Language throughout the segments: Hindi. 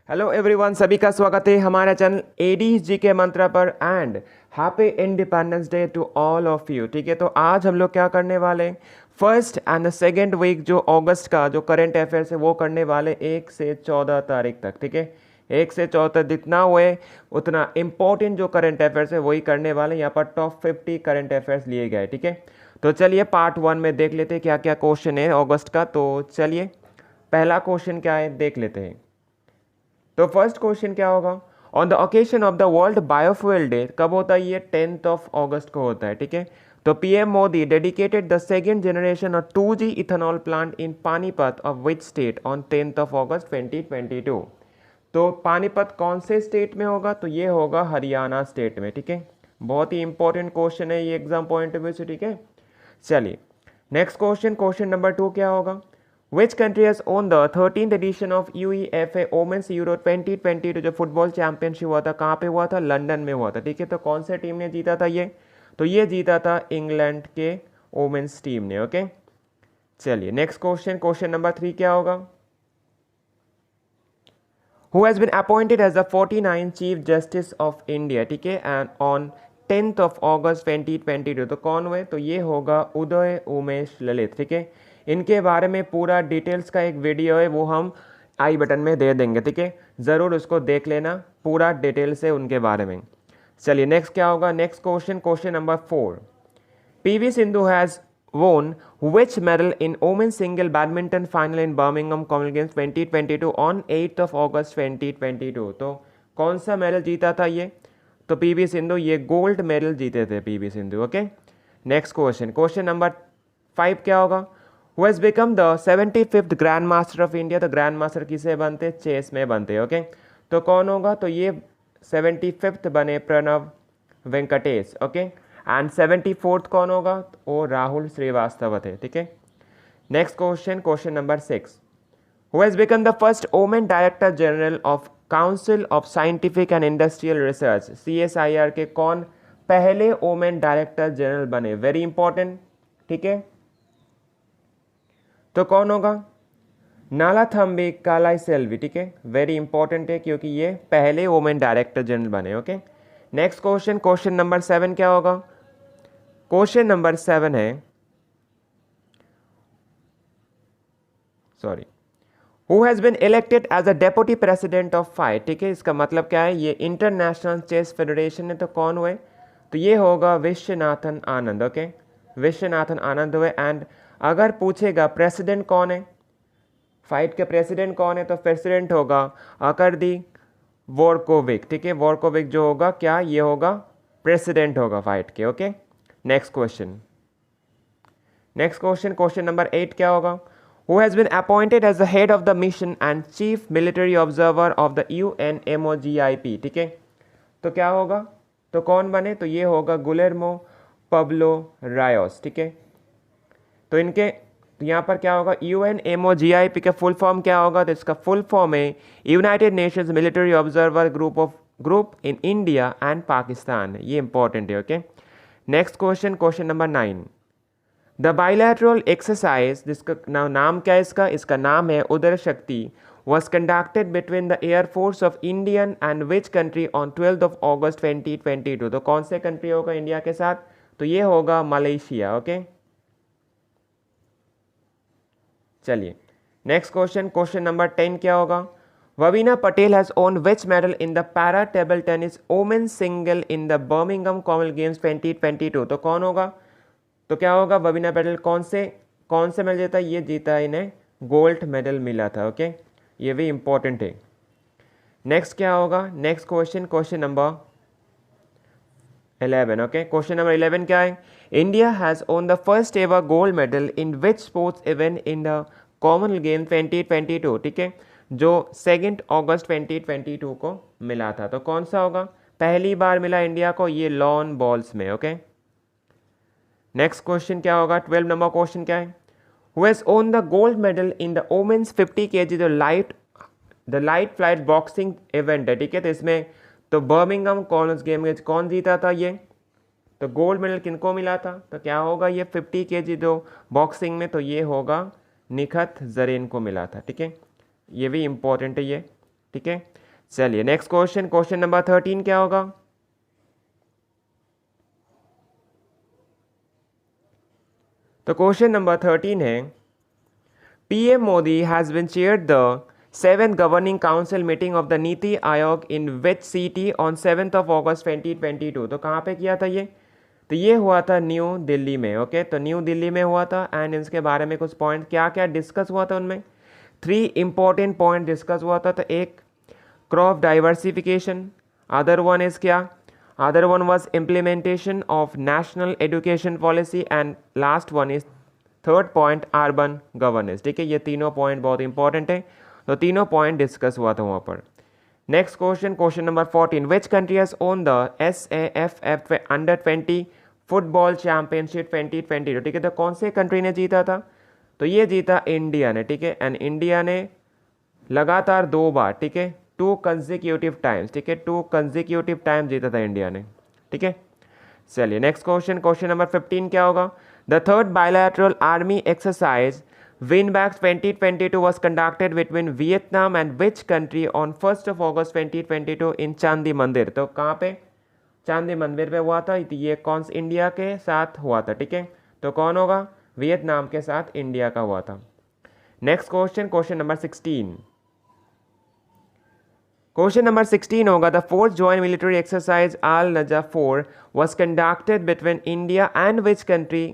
हेलो एवरीवन, सभी का स्वागत है हमारे चैनल एडीज जी के मंत्रा पर and happy independence day to all of you. ठीक है, तो आज हम लोग क्या करने वाले हैं, फर्स्ट एंड सेकेंड वीक जो अगस्त का जो करंट अफेयर्स है वो करने वाले 1 से 14 तारीख तक। ठीक है, 1 से 14 जितना हुए उतना इम्पोर्टेंट जो करंट अफेयर्स है वही करने वाले। यहाँ पर टॉप 50 करंट अफेयर्स लिए गए। ठीक है, तो चलिए पार्ट 1 में देख लेते हैं क्या क्या क्वेश्चन है अगस्त का। तो चलिए पहला क्वेश्चन क्या है देख लेते हैं। तो फर्स्ट क्वेश्चन क्या होगा, on the occasion of the world biofuel day, कब होता है ये 10th ऑफ अगस्त को होता है। ठीक है, तो PM Modi dedicated the second generation of 2G ethanol plant in Panipat of which state on 10th of अगस्त 2022। तो पानीपत कौन से स्टेट में होगा, तो ये होगा हरियाणा स्टेट में। ठीक है, बहुत ही इंपॉर्टेंट क्वेश्चन है ये एग्जाम पॉइंट ऑफ व्यू से। ठीक है, चलिए नेक्स्ट क्वेश्चन, क्वेश्चन नंबर 2 क्या होगा, Which country has won the 13th edition of UEFA Women's Euro 2022 जो फुटबॉल चैंपियनशिप हुआ था, कहाँ पे हुआ था, लंदन में हुआ था। ठीक है, तो कौन से टीम ने जीता था ये, तो ये जीता था इंग्लैंड के वोमेंस टीम ने। ओके, चलिए नेक्स्ट क्वेश्चन, क्वेश्चन नंबर 3 क्या होगा, Who has been appointed as the 49th Chief Justice of India। ठीक है, एंड ऑन 10th ऑफ अगस्त 2022, तो कौन हुए, तो ये होगा उदय उमेश ललित। ठीक है, इनके बारे में पूरा डिटेल्स का एक वीडियो है वो हम आई बटन में दे देंगे। ठीक है, ज़रूर उसको देख लेना, पूरा डिटेल्स है उनके बारे में। चलिए नेक्स्ट क्या होगा, next question, question number 4, PV Sindhu has won which medal in women's single badminton final in Birmingham Commonwealth Games 2022 on 8th of August 2022। तो कौन सा मेडल जीता था ये, तो पीवी सिंधु, ये गोल्ड मेडल जीते थे PV Sindhu. Okay, next question, question number 5 क्या होगा, who has become the 75th grand master of India. तो ग्रैंड मास्टर किसे बनते, चेस में बनते। ओके, तो कौन होगा, तो ये 75th बने Pranav Venkatesh. Okay, and 74th कौन होगा, वो राहुल श्रीवास्तव थे। ठीक है, next question, question number 6, who has become the first women director general of council of scientific and industrial research, CSIR के कौन पहले वोमेन डायरेक्टर जनरल बने, वेरी इंपॉर्टेंट। ठीक है, तो कौन होगा, नालाथम्बी कालाइसेल्वी। ठीक है, वेरी इंपॉर्टेंट है क्योंकि ये पहले वोमेन डायरेक्टर जनरल बने। Okay, next question, question number 7 क्या होगा, क्वेश्चन नंबर 7 है, sorry, who has been elected as a deputy president of FIDE. ठीक है, इसका मतलब क्या है, ये इंटरनेशनल चेस फेडरेशन है, तो कौन हुए, तो ये होगा विश्वनाथन आनंद। ओके, विश्वनाथन आनंद हुए। एंड अगर पूछेगा प्रेसिडेंट कौन है, फाइट के प्रेसिडेंट कौन है, तो प्रेसिडेंट होगा अकरदी वोरकोविक। ठीक है, वोरकोविक जो होगा क्या, ये होगा प्रेसिडेंट होगा फाइट के। Okay, next question, next question, question number 8 क्या होगा, who has been appointed as the head of the mission and chief military observer of the UNMOGIP। ठीक है, तो क्या होगा, तो कौन बने, तो ये होगा गुलेर्मो पब्लो रायोस। ठीक है, तो इनके यहाँ पर क्या होगा, UNMOGIP का फुल फॉर्म क्या होगा, तो इसका फुल फॉर्म है United Nations military observer group in India and Pakistan. ये इंपॉर्टेंट है। Okay, next question, question number 9, the bilateral exercise, जिसका नाम क्या है, इसका नाम है उदर शक्ति, was conducted between the Air Force of Indian and which country on 12th of August 2022। तो कौन से कंट्री होगा इंडिया के साथ, तो ये होगा मलेशिया। ओके, चलिए नेक्स्ट क्वेश्चन, क्वेश्चन नंबर 10 क्या होगा, Bhavina Patel has won which medal in the para table tennis women single in the Birmingham Commonwealth games 2022। तो कौन होगा, तो क्या होगा, वबीना पटेल कौन से मेडल जीता, ये जीता है, इन्हें गोल्ड मेडल मिला था। ओके, ये भी इंपॉर्टेंट है। नेक्स्ट क्या होगा, next question, question number 11। Okay, question number 11 क्या है, India has won the first ever gold medal in which sports event in the Commonwealth game 2022। ठीक है, जो 2 अगस्त 2022 को मिला था, तो कौन सा होगा, पहली बार मिला इंडिया को ये लॉन बॉल्स में। ओके, नेक्स्ट क्वेश्चन क्या होगा, 12 नंबर क्वेश्चन क्या है, who has won the gold medal in the women's 50 kg the light flight boxing event है। ठीक है, तो इसमें तो बर्मिंघम कॉमनवेल्थ गेम में कौन जीता था ये, तो गोल्ड मेडल किनको मिला था, तो क्या होगा, ये 50 kg जो बॉक्सिंग में, तो ये होगा निखत जरीन को मिला था। ठीक है, ये भी इंपॉर्टेंट है ये। ठीक है। चलिए नेक्स्ट क्वेश्चन, क्वेश्चन नंबर 13 क्या होगा? तो क्वेश्चन नंबर 13 है, PM Modi has been chaired the 7th Governing Council meeting of the Niti Aayog in which city on 7th of August 2022? तो कहाँ पे किया था ये? तो ये हुआ था न्यू दिल्ली में। ओके, तो न्यू दिल्ली में हुआ था एंड इसके बारे में कुछ पॉइंट क्या क्या डिस्कस हुआ था उनमें? 3 इंपॉर्टेंट पॉइंट डिस्कस हुआ था। तो एक crop diversification, other one is क्या? Other one was implementation of national education policy and last one is third point urban governance. ठीक है, ये तीनों पॉइंट बहुत इंपॉर्टेंट है, तो तीनों पॉइंट डिस्कस हुआ था वहाँ पर। Next question, question number 14, which country has won the SAFF under 20 football championship 2022? ठीक है, तो कौन से कंट्री ने जीता था? तो ये जीता इंडिया ने। ठीक है, एंड इंडिया ने लगातार 2 बार, ठीक है, 2 कंसेक्यूटिव टाइम्स, ठीक है, 2 कंसेक्यूटिव टाइम जीता था इंडिया ने। ठीक है, चलिए नेक्स्ट क्वेश्चन, क्वेश्चन नंबर 15 क्या होगा? The third bilateral army exercise Winbacks 2022 was conducted between Vietnam and which country on 1st of August 2022 in चांदी मंदिर? तो कहाँ पे? चांदी मंदिर पे हुआ था। ये कौन से इंडिया के साथ हुआ था? ठीक है, तो कौन होगा? वियतनाम के साथ इंडिया का हुआ था। Next question, question number 16। Question number 16 होगा, the fourth joint military exercise Al Najah 4 was conducted between India and which country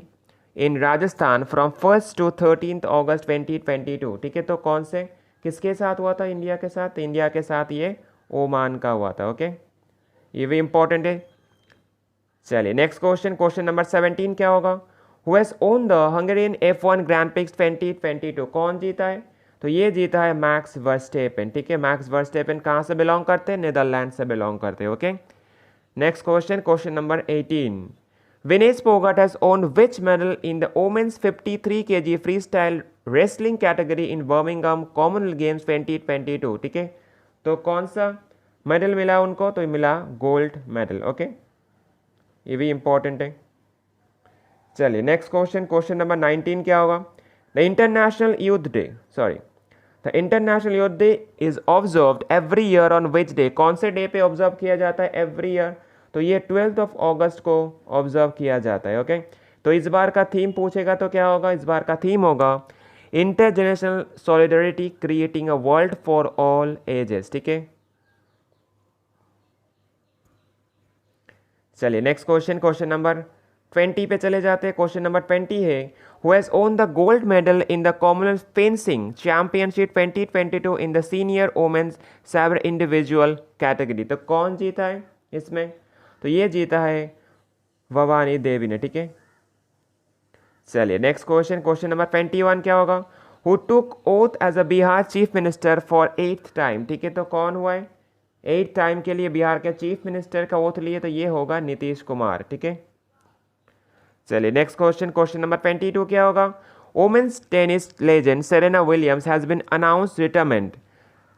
in Rajasthan from 1st to 13th August 2022? ठीक है, तो कौन से किसके साथ हुआ था? इंडिया के साथ। इंडिया के साथ ये ओमान का हुआ था। ओके, ये भी इंपॉर्टेंट है। चलिए नेक्स्ट क्वेश्चन, क्वेश्चन नंबर 17 क्या होगा? Who has won the Hungarian F1 grand prix 2022? कौन जीता है? तो ये जीता है मैक्स वर्स्टेपेन। ठीक है, मैक्स वर्स्टेपेन कहाँ से बिलोंग करते हैं? नीदरलैंड से बिलोंग करते हैं। Okay, next question, question number 18, Vinesh Phogat has won which medal in the women's 53 kg freestyle wrestling category in Birmingham Commonwealth Games 2022? ठीक है, तो कौन सा मेडल मिला उनको? तो मिला गोल्ड मेडल। ओके, ये भी इंपॉर्टेंट है। चलिए नेक्स्ट क्वेश्चन, क्वेश्चन नंबर 19 क्या होगा? The international youth day, sorry, the international youth day is observed every year on which day? कौन से डे पे ऑब्जर्व किया जाता है एवरी ईयर? तो ये 12th of August को ऑब्जर्व किया जाता है। ओके, तो इस बार का थीम पूछेगा तो क्या होगा? इस बार का थीम होगा intergenerational solidarity creating a world for all ages. ठीक है, चलिए नेक्स्ट क्वेश्चन, क्वेश्चन नंबर 20 पे चले जाते हैं। क्वेश्चन नंबर 20 है, who has won the gold medal in the Commonwealth fencing championship 2022 in the senior women's sabre individual category? तो कौन जीता है इसमें? तो ये जीता है भवानी देवी ने। ठीक है, चलिए नेक्स्ट क्वेश्चन, क्वेश्चन नंबर 21 क्या होगा? Who took oath as a Bihar chief minister for 8th time? ठीक है, तो कौन हुआ है 8th टाइम के लिए बिहार के चीफ मिनिस्टर का ओथ लिए? तो ये होगा नीतीश कुमार। ठीक है, चलिए नेक्स्ट क्वेश्चन, क्वेश्चन नंबर 22 क्या होगा? Women's tennis legend Serena Williams has been announced retirement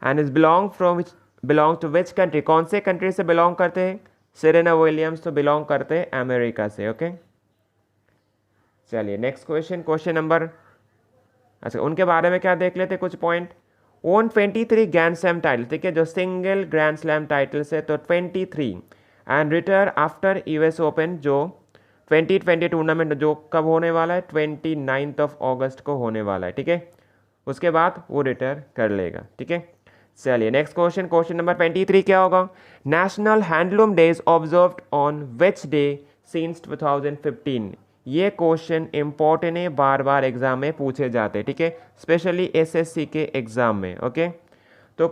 and is belong to which country? कौन से कंट्री से बिलोंग करते हैं सेरेना विलियम्स? तो बिलोंग करते हैं अमेरिका से। ओके, चलिए नेक्स्ट क्वेश्चन, क्वेश्चन नंबर, अच्छा उनके बारे में क्या देख लेते कुछ point. Own 23 grand slam title, ठीक है, जो सिंगल ग्रैंड स्लैम टाइटल से, तो 23 and retire after US open जो 2020 टूर्नामेंट जो कब होने वाला है? 29th of August को होने वाला है। ठीक है, उसके बाद वो रिटायर कर लेगा। ठीक है, चलिए नेक्स्ट क्वेश्चन, क्वेश्चन नंबर 23 क्या होगा? National handloom days observed on which day since 2015? ये क्वेश्चन इंपॉर्टेंट है, बार बार एग्जाम में पूछे जाते हैं। ठीक है, स्पेशली SSC के एग्जाम में। ओके, तो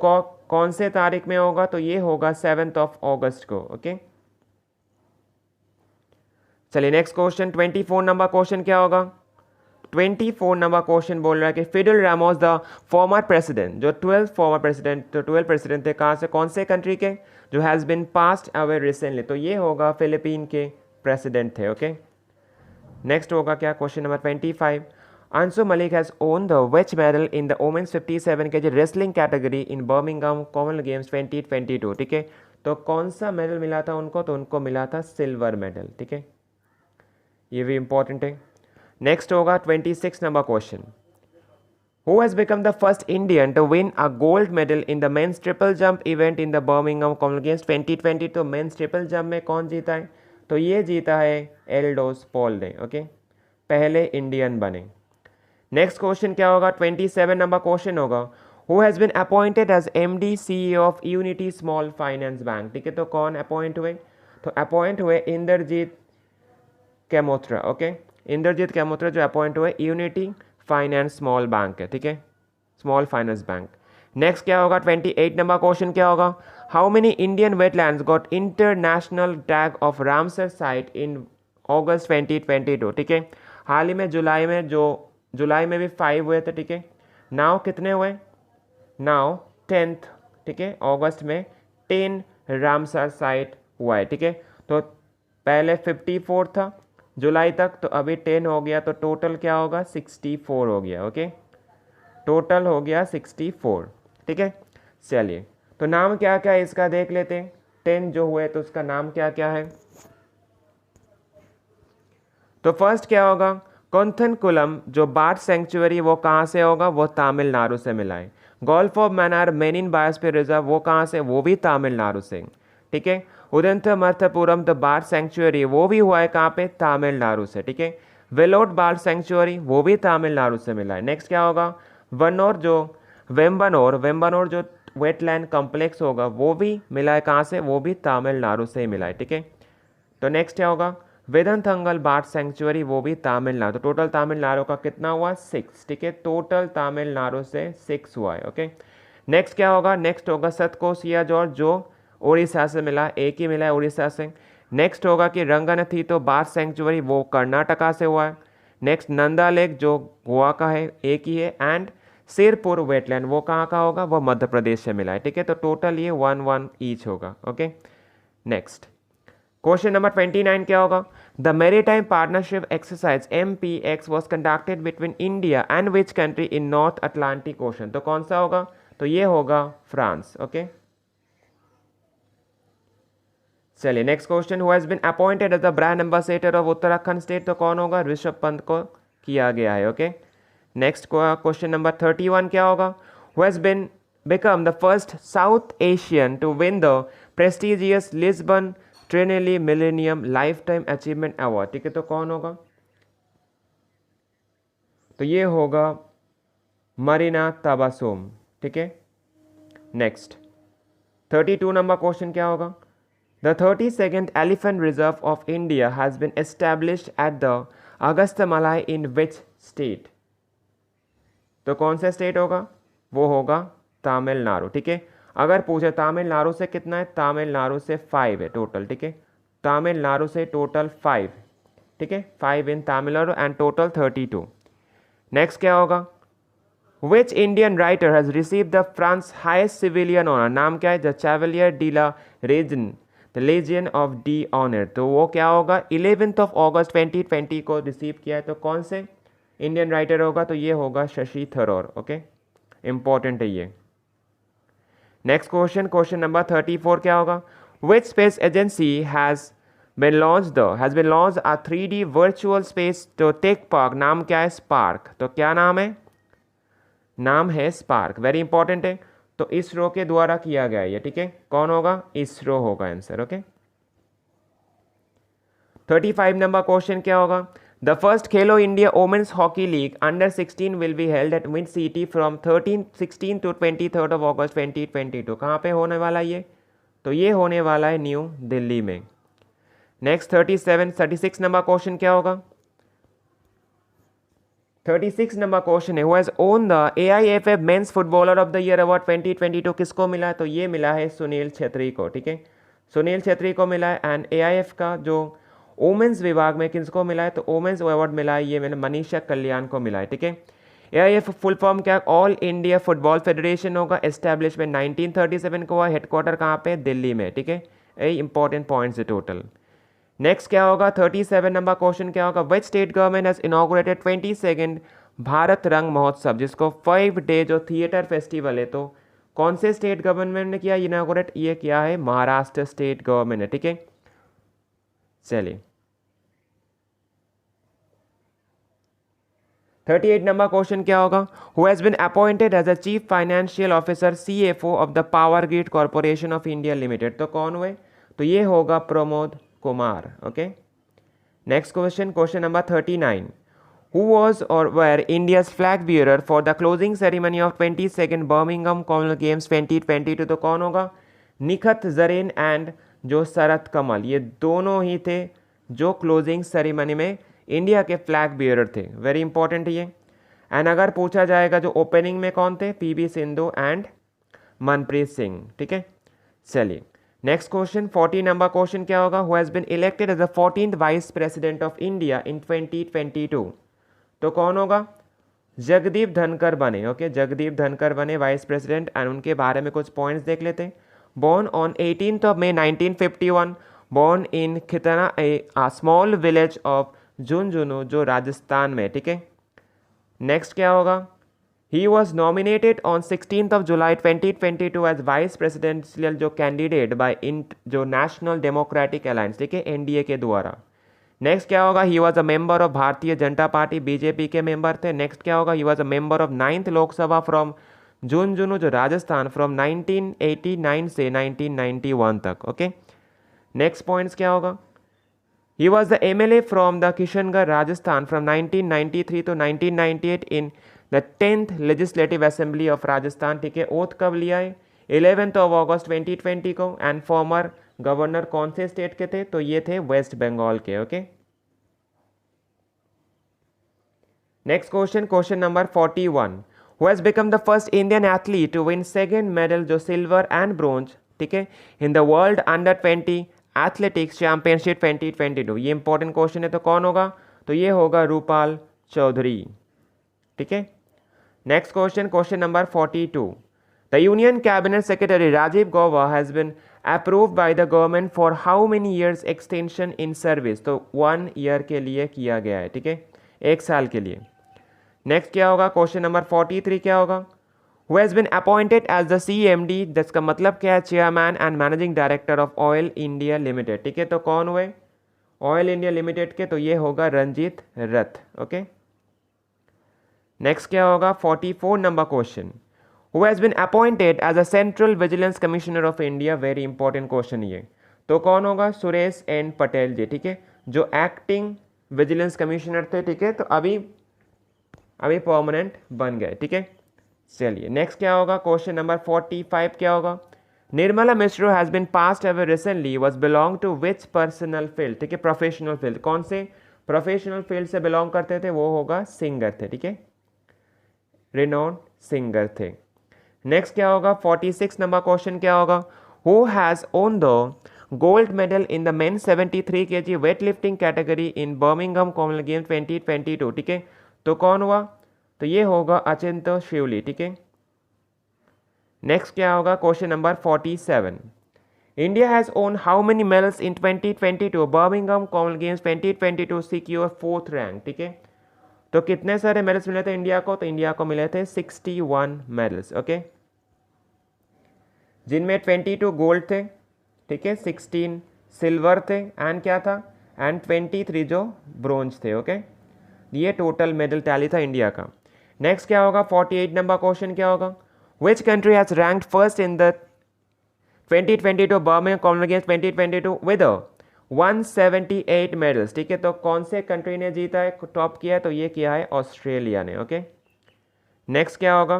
कौन से तारीख में होगा? तो ये होगा 7th of August को। ओके, चलिए नेक्स्ट क्वेश्चन, 24 नंबर क्वेश्चन क्या होगा? 24 नंबर क्वेश्चन बोल रहा है कि Fidel Ramos the former president, जो 12 फॉर्मर प्रेसिडेंट, तो 12 प्रेसिडेंट थे कहाँ से? कौन से कंट्री के? जो has been passed away recently, तो ये होगा फिलीपीन के प्रेसिडेंट थे। ओके, नेक्स्ट होगा क्या? Question number 25, Anshu Malik has won the which medal in the women's 57 kg wrestling category in Birmingham Commonwealth games 2022? ठीक है, तो कौन सा मेडल मिला था उनको? तो उनको मिला था सिल्वर मेडल। ठीक है, ये भी इंपॉर्टेंट है। नेक्स्ट होगा 26 number question, who has become the first Indian to win a gold medal in the men's triple jump event in the Birmingham Commonwealth 2020। तो मेंस ट्रिपल जंप में कौन जीता है? तो ये जीता है एल्डोस पॉल ने। ओके, पहले इंडियन बने। नेक्स्ट क्वेश्चन क्या होगा? 27 नंबर क्वेश्चन होगा, who has been appointed as MD CEO of Unity Small Finance Bank. ठीक है, तो कौन अपॉइंट हुए? तो अपॉइंट हुए इंद्रजीत कैमोत्रा। ओके, इंद्रजीत कैमोत्रा जो अपॉइंट हुए यूनिटी फाइनेंस स्मॉल बैंक है। ठीक है, स्मॉल फाइनेंस बैंक। नेक्स्ट क्या होगा? 28 नंबर क्वेश्चन क्या होगा? How many Indian wetlands got international tag of Ramsar site in August 2022। ठीक है, हाल ही में जुलाई में भी 5 हुए थे। ठीक है, नाउ कितने हुए? Now 10th। ठीक है, अगस्त में 10 रामसर साइट हुआ है। ठीक है, तो पहले 54 था जुलाई तक, तो अभी 10 हो गया, तो टोटल क्या होगा? 64 हो गया। ओके, टोटल हो गया 64। ठीक है, चलिए, तो नाम क्या क्या है इसका देख लेते हैं। 10 जो हुए तो उसका नाम क्या क्या है? तो फर्स्ट क्या होगा? कोंथनकुलम जो बार्ड सेंचुरी वो कहाँ से होगा? वो तमिलनाडु से मिला है। Gulf of Mannar marine biosphere reserve वो कहाँ से? वो भी तमिलनाडु से। ठीक है, उदंतमर्थपुरम द बार्ड सेंचुरी वो भी हुआ है कहाँ पे? तमिलनाडु से। ठीक है, वेलोड बार्ड सेंचुरी वो भी तमिलनाडु से मिला है। नेक्स्ट क्या होगा? वेम्बनोर जो वेटलैंड कॉम्प्लेक्स होगा वो भी मिला है कहाँ से? वो भी तमिलनाडु से ही मिला है। ठीक है, तो नेक्स्ट क्या होगा? वेदंथंगल बार्ड सेंचुरी वो भी तमिलनाडु। तो टोटल तमिलनाडु का कितना हुआ? 6। ठीक है, टोटल तमिलनाडु से 6 हुआ है। ओके, नेक्स्ट क्या होगा? नेक्स्ट होगा सतकोसिया जॉर्ज जो उड़ीसा से मिला, एक ही मिला है उड़ीसा से। नेक्स्ट होगा कि रंगनथी तो बार्ड सेंचुरी वो कर्नाटका से हुआ है। नेक्स्ट नंदा लेक जो गोवा का है, एक ही है। एंड सिरपुर वेटलैंड वो कहाँ का होगा? वो मध्य प्रदेश से मिला है। ठीक है, तो टोटल ये 1-1 ईच होगा। ओके, नेक्स्ट क्वेश्चन नंबर 29 क्या होगा? The maritime partnership exercise MPX was conducted between India and which country in North Atlantic Ocean. तो कौन सा होगा? तो ये होगा फ्रांस। ओके, चलिए next question, who has been appointed as the brand ambassador of Uttarakhand state. तो कौन होगा? ऋषभ पंत को किया गया है। ओके, नेक्स्ट क्वेश्चन नंबर 31 क्या होगा? Who has been become the first South Asian to win the prestigious Lisbon Trinity Millennium lifetime achievement award. ठीक है, तो कौन होगा? तो ये होगा मरीना तबासुम। ठीक है, नेक्स्ट 32 नंबर क्वेश्चन क्या होगा? The 32nd elephant reserve of India has been established at the Agasthyamalai in which state. तो कौन सा स्टेट होगा? वो होगा तमिलनाडु। ठीक है, अगर पूछे तमिलनाडु से कितना है? तमिलनाडु से 5 है टोटल। ठीक है, तमिलनाडु से टोटल 5। ठीक है, 5 in Tamil Nadu and total 32। Next क्या होगा? Which Indian writer has receive the France highest civilian honour. नाम क्या है? The chevalier de la Legion, the Legion of de honour. तो वो क्या होगा? 11 अगस्त 2020 को रिसीव किया है। तो कौन से इंडियन राइटर होगा? तो ये होगा शशि थरूर। ओके, इंपॉर्टेंट है ये। नेक्स्ट क्वेश्चन, क्वेश्चन नंबर 34 क्या होगा? Which space agency has been launched a 3D virtual space तो टेक पार्क। नाम क्या है? स्पार्क। तो क्या नाम है? नाम है स्पार्क, वेरी इंपॉर्टेंट है। तो इसरो के द्वारा किया गया ये। ठीक है, कौन होगा? इसरो होगा आंसर। ओके, 35 नंबर क्वेश्चन क्या होगा? The first Khelo India women's hockey league अंडर-16 will be held at which city from 16 to 23 August 2022। कहाँ पे होने वाला ये? तो ये होने वाला है न्यू दिल्ली में। नेक्स्ट 36 नंबर क्वेश्चन क्या होगा? 36 नंबर क्वेश्चन है, who has won the AIFF men's footballer of the year award 2022 किसको मिला है? तो ये मिला है सुनील छेत्री को। ठीक है, सुनील छेत्री को मिला है। एंड AIF का जो वोमेंस विभाग में किसको मिला है? तो वोमेंस अवार्ड मिला है ये मैंने मनीषा कल्याण को मिला है। ठीक है, AIF फुल फॉर्म क्या? ऑल इंडिया फुटबॉल फेडरेशन होगा। एस्टैब्लिशमेंट 1937 को हुआ। हेडक्वार्टर कहाँ पे? दिल्ली में। ठीक है, यही इंपॉर्टेंट पॉइंट्स है टोटल। नेक्स्ट क्या होगा? 37 नंबर क्वेश्चन क्या होगा? Which state government has inaugurated 22nd Bharat रंग महोत्सव, जिसको 5 डे जो थिएटर फेस्टिवल है। तो कौन से स्टेट गवर्नमेंट ने किया इनॉग्रेट? ये किया है महाराष्ट्र स्टेट गवर्नमेंट ने। ठीक है, चलिए 38 नंबर क्वेश्चन क्या होगा, who has been appointed as a chief financial officer CFO of the power grid corporation of India limited, तो कौन हुए, तो ये होगा Pramod Kumar. Okay, next question, question number 39, who was or were India's flag bearer for the closing ceremony of 22nd Birmingham Commonwealth games 2022, तो कौन होगा, निखत जरीन एंड जो शरत कमल, ये दोनों ही थे जो क्लोजिंग सेरेमनी में इंडिया के फ्लैग बियरर थे, वेरी इंपॉर्टेंट ये। एंड अगर पूछा जाएगा जो ओपनिंग में कौन थे, PV सिंधु एंड मनप्रीत सिंह, ठीक है। चलिए नेक्स्ट क्वेश्चन, 40 नंबर क्वेश्चन क्या होगा, who has been elected as the 14th vice president of India in 2022, तो कौन होगा, जगदीप धनकर बने। ओके, जगदीप धनकर बने वाइस प्रेसिडेंट, एंड उनके बारे में कुछ पॉइंट्स देख लेते हैं। Born on 18th May 1951, born in Khitana a small village of Jhunjhunu जो राजस्थान में, ठीक है। नेक्स्ट क्या होगा, he was nominated on 16th July 2022 as vice presidential जो कैंडिडेट बाय जो नेशनल डेमोक्रेटिक अलायंस, ठीक है, NDA के द्वारा। नेक्स्ट क्या होगा, he was a member of Bharatiya Janata Party, BJP के मेंबर थे। नेक्स्ट क्या होगा, he was a member of 9th Lok Sabha from Jhunjhunu जो राजस्थान फ्रॉम 1989 से 1991 तक। ओके, नेक्स्ट पॉइंट्स क्या होगा, he was the MLA from the Kishangarh Rajasthan from 1993 to 1998 in the 10th legislative assembly of Rajasthan, ठीक है। ओथ कब लिया है, 11th August 2020 को। एंड फॉर्मर गवर्नर कौन से स्टेट के थे, तो ये थे वेस्ट बंगाल के। Okay, next question, question number 41, who has become the first Indian athlete to win second medal जो सिल्वर एंड ब्रोंज, ठीक है, in the world under 20 athletics championship 2022, ये इंपॉर्टेंट क्वेश्चन है, तो कौन होगा, तो ये होगा रूपाल चौधरी, ठीक है। Next question, question number 42, the union cabinet secretary Rajiv Gauba has been approved by the government for how many years extension in service, तो 1 ईयर के लिए किया गया है, ठीक है, 1 साल के लिए। नेक्स्ट क्या होगा, क्वेश्चन नंबर 43 क्या होगा, who has been appointed as the CMD, जिसका मतलब क्या है, chairman and managing director of Oil India Limited, ठीक है, तो कौन हुए, ऑयल इंडिया लिमिटेड के, तो ये होगा रंजीत रथ। ओके, नेक्स्ट क्या होगा, 44 number question, who has been appointed as a central vigilance commissioner of India, very important question ये, तो कौन होगा, सुरेश एन पटेल जी, ठीक है, जो एक्टिंग विजिलेंस कमिश्नर थे, ठीक है, तो अभी परमानेंट बन गए, ठीक है। चलिए नेक्स्ट क्या होगा, क्वेश्चन नंबर 45 क्या होगा, Nirmala Mishra has been passed away recently was belong to which personal field, ठीक है, प्रोफेशनल फील्ड, कौन से प्रोफेशनल फील्ड से बिलोंग करते थे, वो होगा सिंगर थे, ठीक है, रिनोन्ड सिंगर थे। नेक्स्ट क्या होगा, 46 नंबर क्वेश्चन क्या होगा, who has won the gold medal in the main 73 kg weight lifting category in Birmingham Commonwealth game 2022, ठीक है, तो कौन हुआ, तो ये होगा अचिंत शिवली, ठीक है। नेक्स्ट क्या होगा, question number 47, India has own how many medals in 2022 Birmingham Commonwealth games 2022 secure 4th rank, ठीक है, तो कितने सारे मेडल्स मिले थे इंडिया को, तो इंडिया को मिले थे 61 मेडल्स। ओके, जिनमें 22 गोल्ड थे, ठीक है, 16 सिल्वर थे, एंड क्या था, एंड 23 जो ब्रोंज थे। ओके, ये टोटल मेडल टैली था इंडिया का। नेक्स्ट क्या होगा, 48 नंबर क्वेश्चन क्या होगा, which country has ranked first in the 2022 Birmingham Commonwealth games 2022 with 178 medals, ठीक है, तो कौन से कंट्री ने जीता है, टॉप किया है, तो ये किया है ऑस्ट्रेलिया ने। ओके, नेक्स्ट क्या होगा,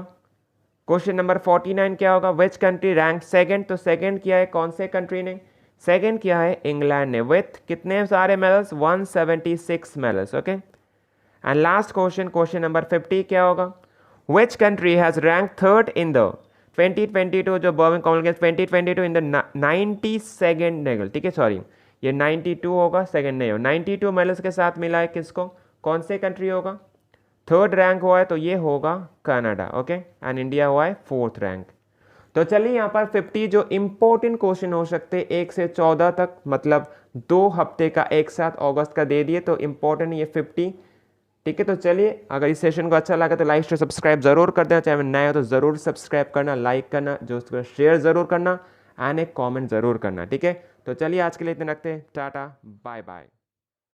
क्वेश्चन नंबर 49 क्या होगा, विच कंट्री रैंक सेकंड, तो सेकंड किया है कौन से कंट्री ने, सेकंड किया है इंग्लैंड ने, विथ कितने सारे medals, 176 medals. Okay, and last question, question number 50 क्या होगा, which country has rank third in the 2022 जो Birmingham Commonwealth games 2022 in the 92nd medal, ठीक है, सॉरी ये 92 होगा, सेकंड नहीं हो, 92 मेडल्स के साथ मिला है किसको, कौन से कंट्री होगा, थर्ड रैंक हुआ है, तो ये होगा कनाडा। ओके, एंड इंडिया हुआ है 4th रैंक। तो चलिए यहाँ पर 50 जो इंपॉर्टेंट क्वेश्चन हो सकते 1 से 14 तक, मतलब 2 हफ्ते का एक साथ अगस्त का दे दिए, तो इंपॉर्टेंट ये 50, ठीक है। तो चलिए, अगर इस सेशन को अच्छा लगा तो लाइक शेयर सब्सक्राइब जरूर कर देना, चाहे नए हो तो जरूर सब्सक्राइब करना, लाइक करना, दोस्तों को शेयर जरूर करना, एंड एक कमेंट जरूर करना, ठीक है। तो चलिए आज के लिए इतना रखते हैं, टाटा बाय बाय।